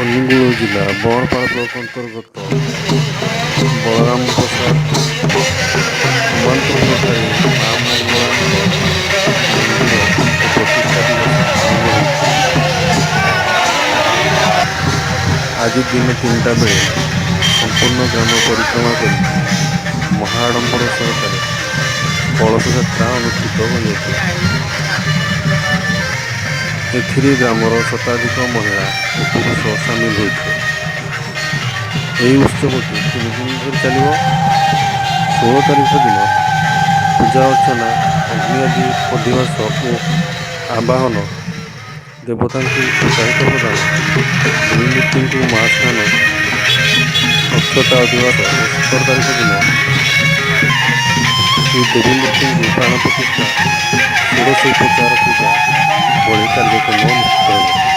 ଅନୁଗୁଳ ଜିଲ୍ଲା ବଅଁରପାଳ ବ୍ଲକ ଅନ୍ତର୍ଗତ ବଳରାମ ପ୍ରସାଦ ହनुମାନପୁରଠାରେ ମା ମଙ୍ଗଳାଙ୍କ ମନ୍ଦିର ଓ ପ୍ରତିଷ୍ଠା ଦିବସ ପାଳନ ହୋଇଛି। ଆଜି ଦିନ 3ଟା ବେଳେ ସମ୍ପୂର୍ଣ୍ଣ ଗ୍ରାମ ପରିକ୍ରମା କରି ମହାଆଡ଼ମ୍ବର ସହକାରେ କଳସ ଯାତ୍ରା ଅନୁଷ୍ଠିତ ହୋଇଯାଇଥିଲା। ଏଥିରେ ଗ୍ରାମର ଶତାଧିକ ମହିଳା ଓ ପୁରୁଷ ସାମିଲ ହୋଇଥିଲେ। ଏହି ଉତ୍ସବଟି 3 ଦିନ ଧରି ଚାଲିବ। 16 ତାରିଖ ଦିନ ପୂଜା ଅର୍ଚ୍ଚନା, ଅଗ୍ନି ଆଦି ଅଧିବାସ ଓ ଆବାହନ, ଦେବତାଙ୍କୁ ଉତ୍ସାହିତ ପ୍ରଦାନ, ଦେବୀ ମୂର୍ତ୍ତିଙ୍କୁ ମହାସ୍ନାନ, ଅକ୍ଷତା ଅଧିବାସ ଓ 17 ତାରିଖ ଦିନ ଶ୍ରୀ ଦେବୀ ମୂର୍ତ୍ତିଙ୍କୁ ପ୍ରାଣ ପ୍ରତିଷ୍ଠା, ଷୋଡ଼ଶୋପଚାର ପୂଜା ଭଳି କାର୍ଯ୍ୟକ୍ରମ ଅନୁଷ୍ଠିତ ହେବ।